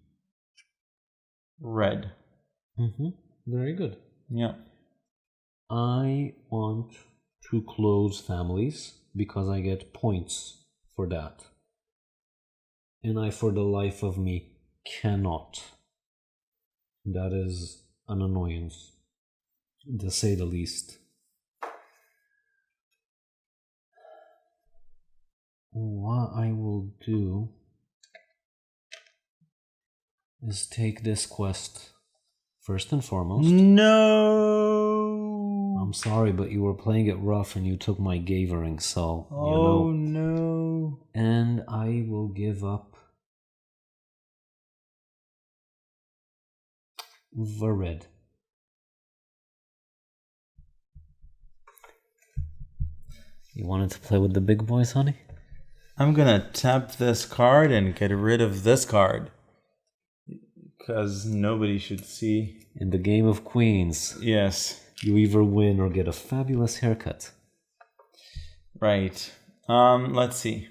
red. Very good. Yeah. I want to close families because I get points for that. And I, for the life of me, cannot. That is an annoyance, to say the least. What I will do is take this quest first and foremost. No! I'm sorry, but you were playing it rough and you took my Gavering, so oh, no. And I will give up the red. You wanted to play with the big boys, honey? I'm gonna tap this card and get rid of this card. Because nobody should see. In the game of queens. Yes. You either win or get a fabulous haircut. Right. Let's see.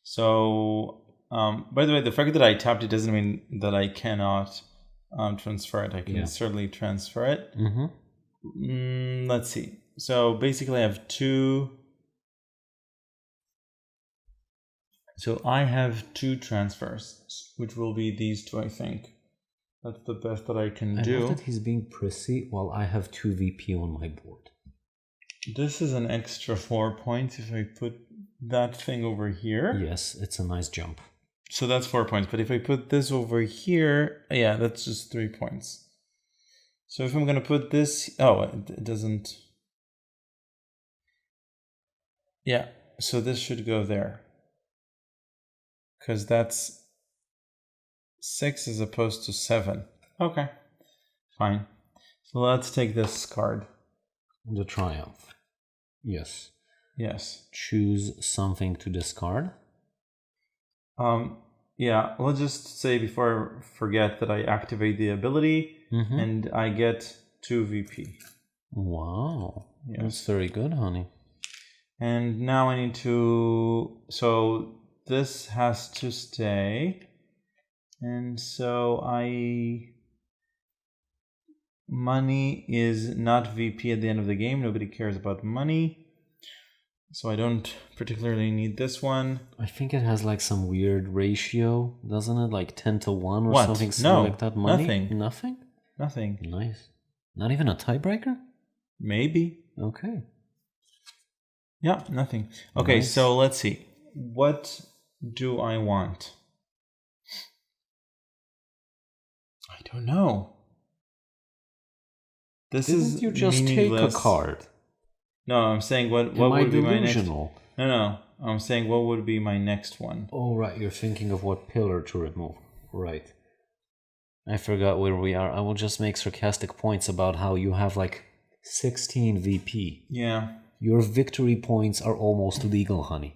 So, by the way, the fact that I tapped it doesn't mean that I cannot transfer it. I can certainly transfer it. Let's see. So basically I have 2. So I have 2 transfers, which will be these 2, I think. That's the best that I can do. I love that he's being prissy while I have 2 VP on my board. This is an extra 4 points if I put that thing over here. Yes, it's a nice jump. So that's 4 points. But if I put this over here, yeah, that's just 3 points. So if I'm going to put this... Oh, it doesn't... Yeah, so this should go there. Because that's 6 as opposed to 7. Okay, fine. So let's take this card. The Triumph. Yes. Yes. Choose something to discard. Yeah, let's just say before I forget that I activate the ability and I get 2 VP. Wow. Yes. That's very good, honey. And now I need to... So this has to stay. And so money is not VP at the end of the game. Nobody cares about money. So I don't particularly need this one. I think it has like some weird ratio, doesn't it? Like 10 to 1 or What? something No, like that. Money? nothing. Nothing? Nothing. Nice. Not even a tiebreaker? Maybe. Okay. Yeah, nothing. Okay, Nice. So let's see. What do I want? I don't know. This Didn't you just meaningless. take a card? No, I'm saying what would be my next... delusional? No. I'm saying what would be my next one. Oh, right. You're thinking of what pillar to remove. Right. I forgot where we are. I will just make sarcastic points about how you have like 16 VP. Yeah. Your victory points are almost legal, honey.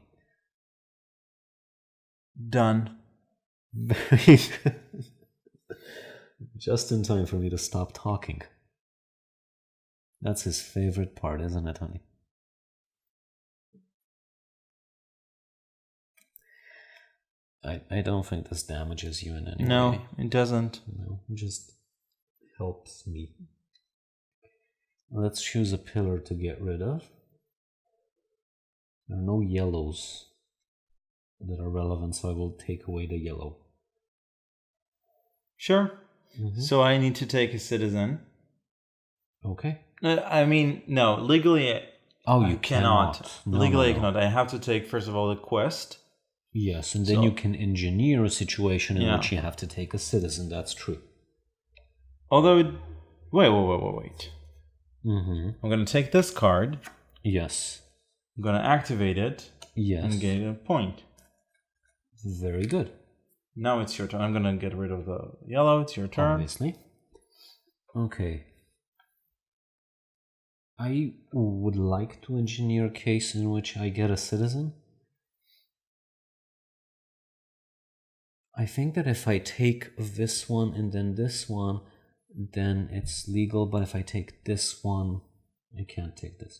Done. Very good. Just in time for me to stop talking. That's his favorite part, isn't it, honey? I don't think this damages you in any way. No, it doesn't. No, it just helps me. Let's choose a pillar to get rid of. There are no yellows that are relevant, so I will take away the yellow. Sure. So I need to take a citizen. Okay. I mean, no, legally Oh, I you cannot. cannot. No, Legally, no, I no. cannot. I have to take, first of all, the quest. Yes, and then So- you can engineer a situation in Yeah. which you have to take a citizen. That's true. Although, wait. Mm-hmm. I'm going to take this card. Yes. I'm going to activate it Yes. and get a point. Very good. Now it's your turn. I'm going to get rid of the yellow. It's your turn. Obviously. Okay. I would like to engineer a case in which I get a citizen. I think that if I take this one and then this one, then it's legal. But if I take this one, I can't take this.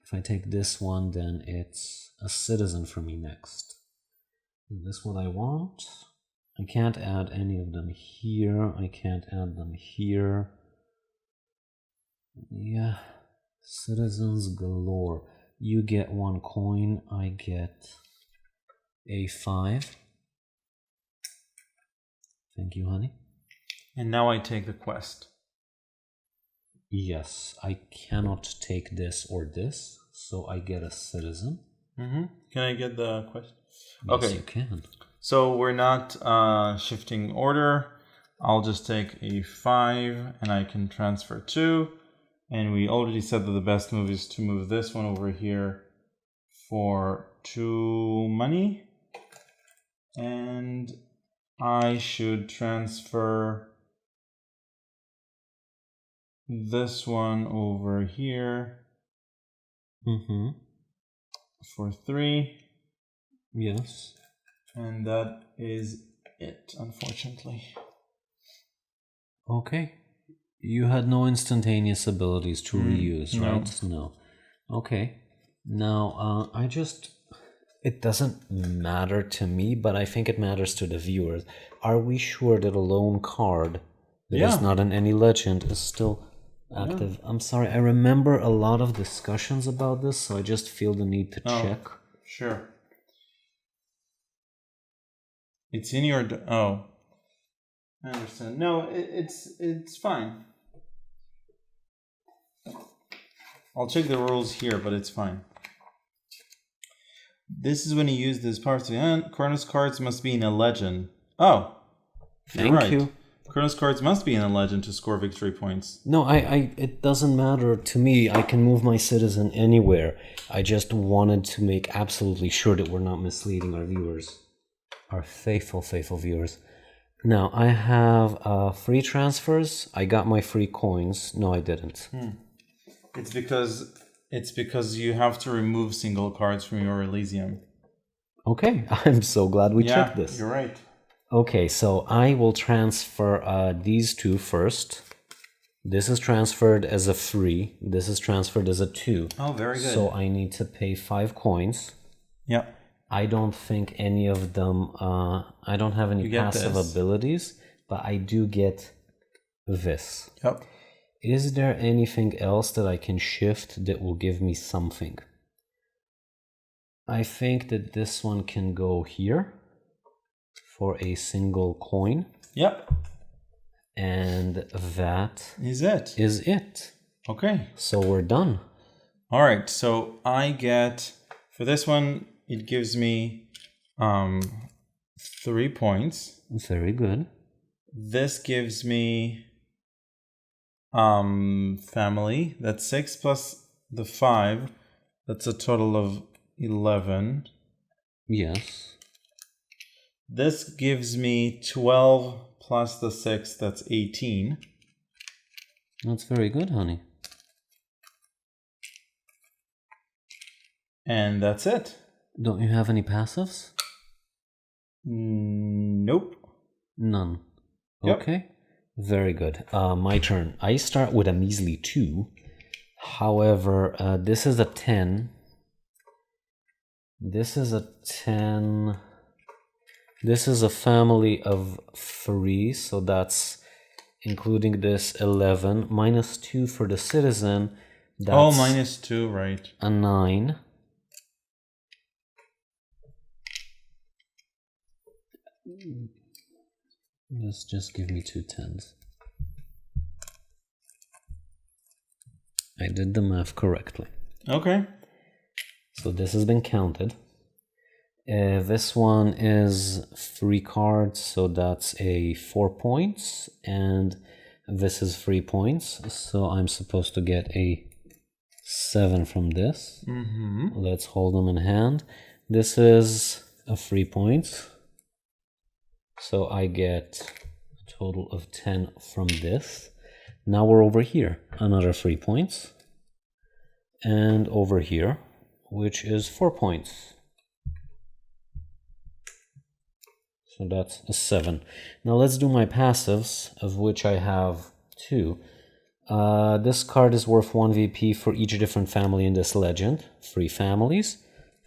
If I take this one, then it's a citizen for me next. Is this what I want? I can't add any of them here. I can't add them here. Yeah. Citizens galore. You get 1 coin, I get a 5. Thank you, honey. And now I take the quest. Yes, I cannot take this or this, so I get a citizen. Mm-hmm. Can I get the quest? Yes, Okay. you can. So we're not shifting order. I'll just take a 5 and I can transfer 2. And we already said that the best move is to move this one over here for 2 money. And I should transfer this one over here Mm-hmm. for 3. Yes. And that is it, unfortunately. Okay. You had no instantaneous abilities to reuse, no. right? No. Okay. Now, it doesn't matter to me, but I think it matters to the viewers. Are we sure that a lone card that is not in any legend is still active? I'm sorry, I remember a lot of discussions about this, so I just feel the need to check. Sure. It's in your... Oh. I understand. No, it's fine. I'll check the rules here, but it's fine. This is when you use this power to the end. Chronos cards must be in a legend. Oh, you're Thank right. you. Chronos cards must be in a legend to score victory points. No, it doesn't matter to me. I can move my citizen anywhere. I just wanted to make absolutely sure that we're not misleading our viewers. Our faithful viewers. Now, I have free transfers. I got my free coins. No, I didn't. It's because you have to remove single cards from your Elysium. Okay, I'm so glad we checked this. You're right. Okay, so I will transfer these two first. This is transferred as a 3. This is transferred as a 2. Oh, very good. So I need to pay 5 coins. Yeah. I don't think any of them... I don't have any passive abilities, but I do get this. Yep. Is there anything else that I can shift that will give me something? I think that this one can go here for a single coin. Yep. And that Is it. Okay. So we're done. All right. So I get, for this one, it gives me 3 points. Very good. This gives me family. That's 6 plus the 5. That's a total of 11. Yes. This gives me 12 plus the 6. That's 18. That's very good, honey. And that's it. Don't you have any passives? Nope. None. Yep. Okay. Very good. My turn. I start with a measly 2. However, this is a 10. This is a 10. This is a family of 3, so that's including this 11. Minus 2 for the citizen. That's minus 2, right. a 9. Just give me 2 10s. I did the math correctly. Okay. So this has been counted. This one is 3 cards, so that's a 4 points, and this is 3 points, so I'm supposed to get a 7 from this. Let's hold them in hand. This is a 3 points, so I get a total of 10 from this. Now we're over here, another 3 points, and over here, which is 4 points. So that's a 7. Now let's do my passives, of which I have 2. This card is worth 1 VP for each different family in this legend. 3 families,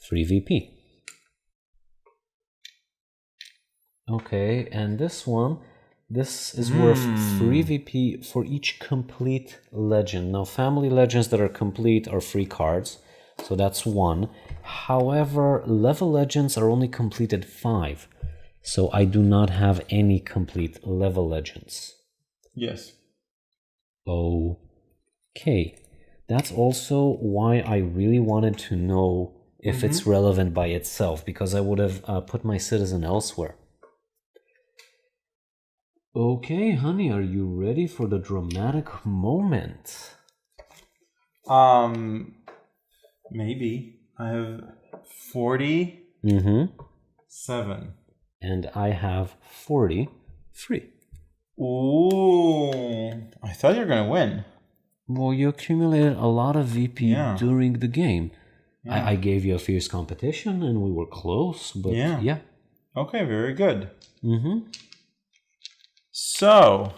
3 VP. Okay, and this one, this is worth 3 VP for each complete legend. Now, family legends that are complete are 3 cards, so that's 1. However, level legends are only completed 5. So I do not have any complete level legends. Yes. Okay. That's also why I really wanted to know if it's relevant by itself, because I would have put my citizen elsewhere. Okay, honey, are you ready for the dramatic moment? Maybe. I have 47. And I have 43. Ooh, I thought you were going to win. Well, you accumulated a lot of VP during the game. Yeah. I gave you a fierce competition and we were close, but yeah. Okay, very good. So,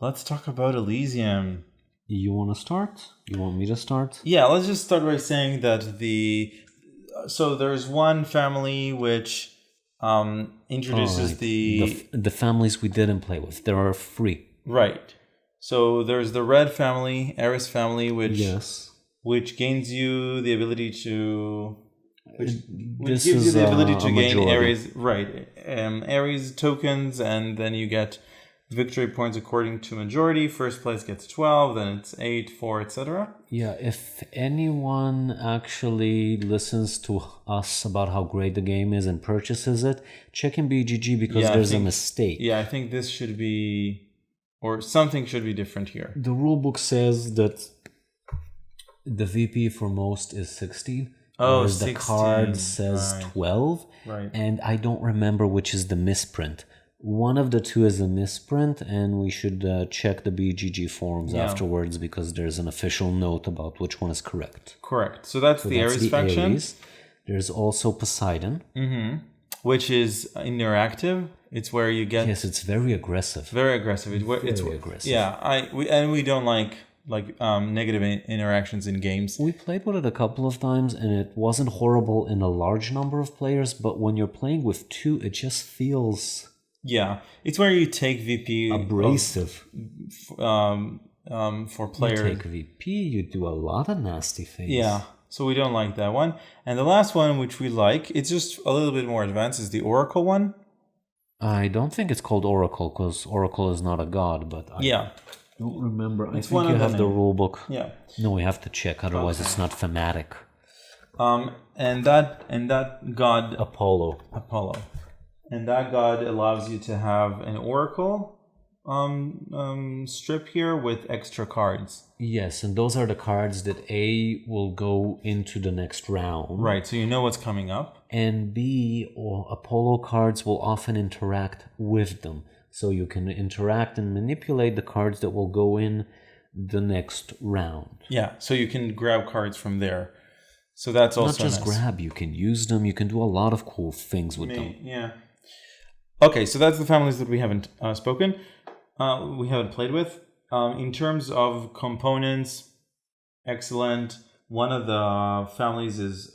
let's talk about Elysium. You want to start? You want me to start? Yeah, let's just start by saying that so there's one family which introduces the families we didn't play with. There are 3. Right. So there's the red family, Eris family, which gains you the ability to which gives you the ability to gain Ares Ares tokens, and then you get victory points according to majority. First place gets 12, then it's 8, 4, etc. Yeah, if anyone actually listens to us about how great the game is and purchases it, check in BGG because there's a mistake. Yeah, I think this should be, or something should be different here. The rulebook says that the VP for most is 16. Whereas 16. The card says 12. Right. And I don't remember which is the misprint. One of the 2 is a misprint, and we should check the BGG forums afterwards because there's an official note about which one is correct. Correct. So that's the Ares faction. Ares. There's also Poseidon. Which is interactive. It's where you get... Yes, it's very aggressive. Very aggressive. It's very aggressive. Yeah, we don't like negative interactions in games. We played with it a couple of times, and it wasn't horrible in a large number of players, but when you're playing with 2, it just feels... Yeah, it's where you take VP abrasive for players. You take VP, you do a lot of nasty things. Yeah, so we don't like that one. And the last one, which we like, it's just a little bit more advanced, is the Oracle one. I don't think it's called Oracle because Oracle is not a god, but I don't remember. I think you have the rule book. Yeah. No, we have to check, otherwise it's not thematic. And that god Apollo. And that god allows you to have an Oracle strip here with extra cards. Yes, and those are the cards that A will go into the next round. Right, so you know what's coming up. And B, or Apollo cards will often interact with them. So you can interact and manipulate the cards that will go in the next round. Yeah, so you can grab cards from there. So that's also not just grab, you can use them, you can do a lot of cool things with them. Yeah. Okay, so that's the families that we haven't we haven't played with. In terms of components, excellent. One of the families is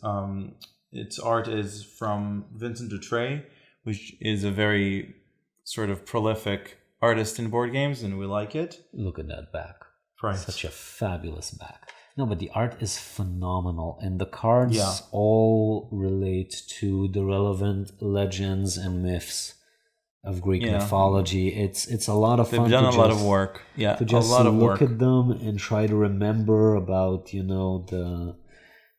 its art is from Vincent Dutray, which is a very sort of prolific artist in board games, and we like it. Look at that back. Right. Such a fabulous back. No, but the art is phenomenal, and the cards all relate to the relevant legends and myths of Greek mythology. It's a lot of fun. They've done a lot of work. Yeah, to just a lot of look work. at them and try to remember about the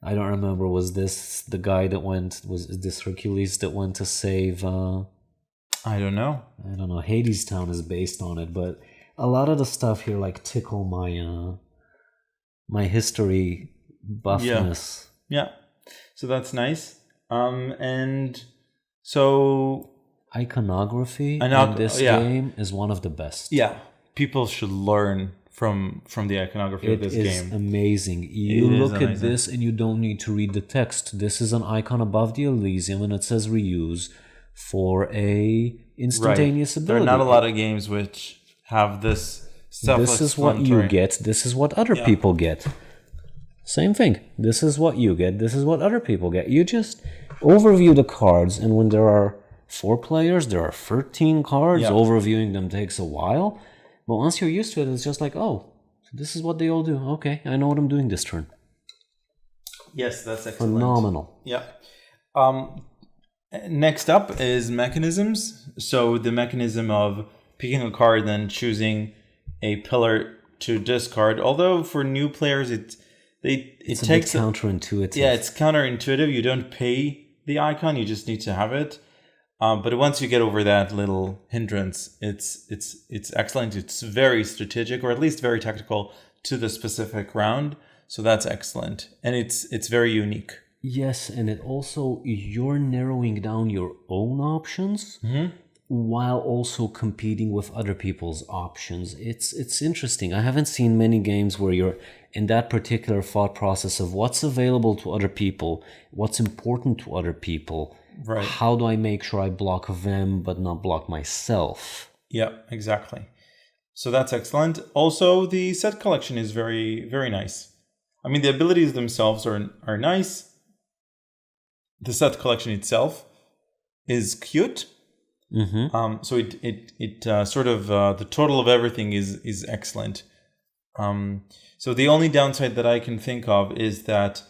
I don't remember, was this the guy that went, was this Hercules that went to save, I don't know. I don't know, Hades Town is based on it, but a lot of the stuff here like tickle my history buffness. Yeah. So that's nice. And so Iconography in this yeah. game is one of the best. Yeah, people should learn from the iconography of this It is game. amazing. You It is look at amazing. this and you don't need to read the text. This is an icon above the Elysium and it says reuse for a instantaneous There ability. are not a lot of games which have this stuff. This is what you get. This is what other people get. Same thing. This is what you get. This is what other people get. You just overview the cards, and when there are 4 players, there are 13 cards. Yeah. Overviewing them takes a while. But once you're used to it, it's just like, oh, this is what they all do. Okay, I know what I'm doing this turn. Yes, that's excellent. Phenomenal. Yeah. Next up is mechanisms. So the mechanism of picking a card, then choosing a pillar to discard. Although for new players, it It's takes a bit counterintuitive. Yeah, it's counterintuitive. You don't pay the icon; you just need to have it. But once you get over that little hindrance, it's excellent. It's very strategic, or at least very tactical to the specific round. So that's excellent, and it's very unique. Yes, and it also, you're narrowing down your own options while also competing with other people's options. It's interesting. I haven't seen many games where you're in that particular thought process of what's available to other people, what's important to other people. Right. How do I make sure I block them but not block myself? Yeah, exactly. So that's excellent. Also, the set collection is very, very nice. I mean, the abilities themselves are nice. The set collection itself is cute. So it sort of the total of everything is excellent. So the only downside that I can think of is that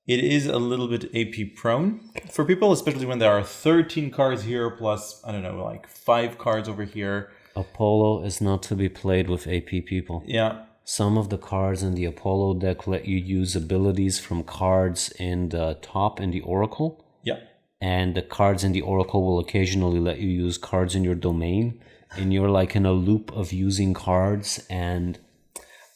it is a little bit AP prone for people, especially when there are 13 cards here plus, I don't know, like 5 cards over here. Apollo is not to be played with AP people. Yeah. Some of the cards in the Apollo deck let you use abilities from cards in the top in the Oracle. Yeah. And the cards in the Oracle will occasionally let you use cards in your domain. And you're like in a loop of using cards. And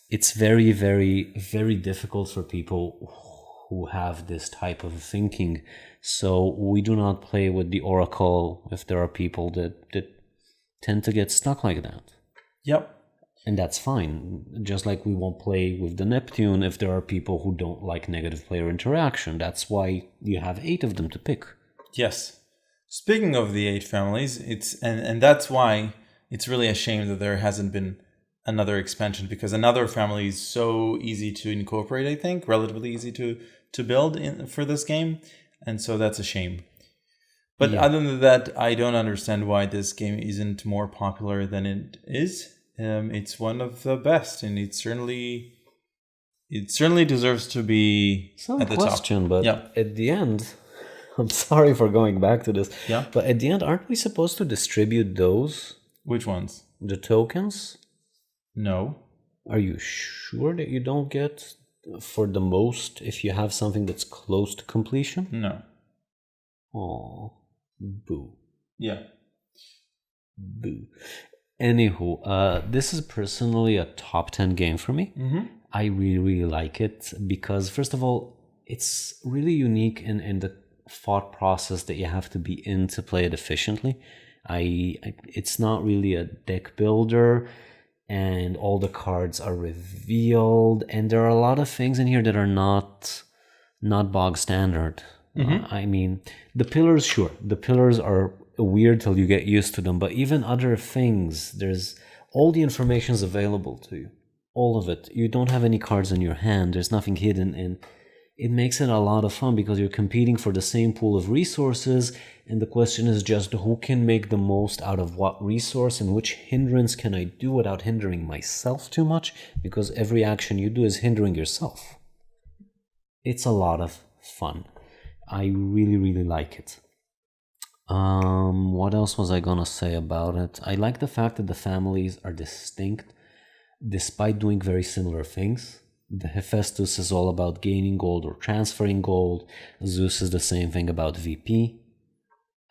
it's very, very, very difficult for people who have this type of thinking. So we do not play with the Oracle if there are people that tend to get stuck like that. Yep. And that's fine. Just like we won't play with the Neptune if there are people who don't like negative player interaction. That's why you have 8 of them to pick. Yes. Speaking of the 8 families, and that's why it's really a shame that there hasn't been another expansion, because another family is so easy to incorporate, I think, relatively easy to build for this game. And so that's a shame. But other than that, I don't understand why this game isn't more popular than it is. It's one of the best, and it certainly deserves to be at the question, top. But at the end, I'm sorry for going back to this. Yeah. But at the end, aren't we supposed to distribute those? Which ones? The tokens? No. Are you sure that you don't get for the most if you have something that's close to completion? No. Oh, boo. Yeah. Boo. Anywho, this is personally a top 10 game for me. I really, really like it because, first of all, it's really unique in the thought process that you have to be in to play it efficiently. It's not really a deck builder, and all the cards are revealed, and there are a lot of things in here that are not bog standard. I mean, the pillars, sure, the pillars are weird till you get used to them, but even other things, there's all the information is available to you, all of it. You don't have any cards in your hand, there's nothing hidden, and it makes it a lot of fun because you're competing for the same pool of resources, and the question is just who can make the most out of what resource and which hindrance can I do without hindering myself too much, because every action you do is hindering yourself. It's a lot of fun. I really, really like it. What else was I gonna say about it? I like the fact that the families are distinct despite doing very similar things. The Hephaestus is all about gaining gold or transferring gold. Zeus is the same thing about VP.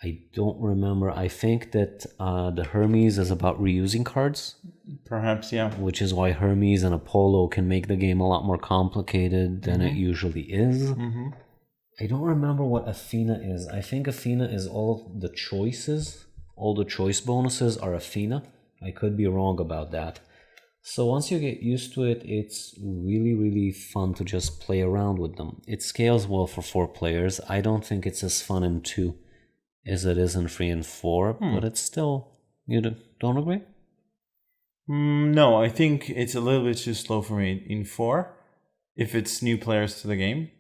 I don't remember. I think that the Hermes is about reusing cards. Perhaps, yeah. Which is why Hermes and Apollo can make the game a lot more complicated than it usually is. I don't remember what Athena is. I think Athena is all the choices. All the choice bonuses are Athena. I could be wrong about that. So once you get used to it, it's really, really fun to just play around with them. It scales well for 4 players. I don't think it's as fun in 2 as it is in 3 and 4, but it's still... You don't agree? No, I think it's a little bit too slow for me in 4, if it's new players to the game.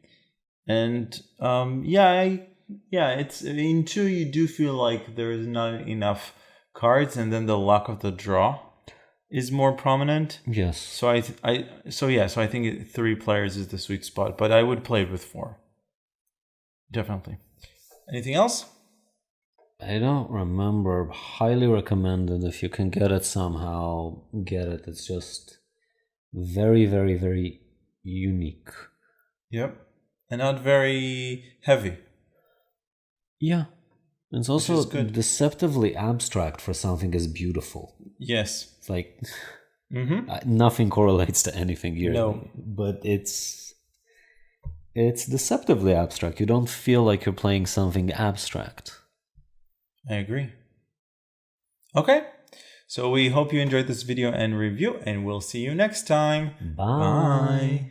And it's in 2 you do feel like there is not enough cards, and then the luck of the draw is more prominent. Yes. So I think 3 players is the sweet spot, but I would play it with 4. Definitely. Anything else? I don't remember. Highly recommended. If you can get it somehow, get it. It's just very, very, very unique. Yep. And not very heavy. Yeah. It's also deceptively abstract for something as beautiful. Yes. It's like nothing correlates to anything here. No. But it's deceptively abstract. You don't feel like you're playing something abstract. I agree. Okay, so we hope you enjoyed this video and review, and we'll see you next time. Bye.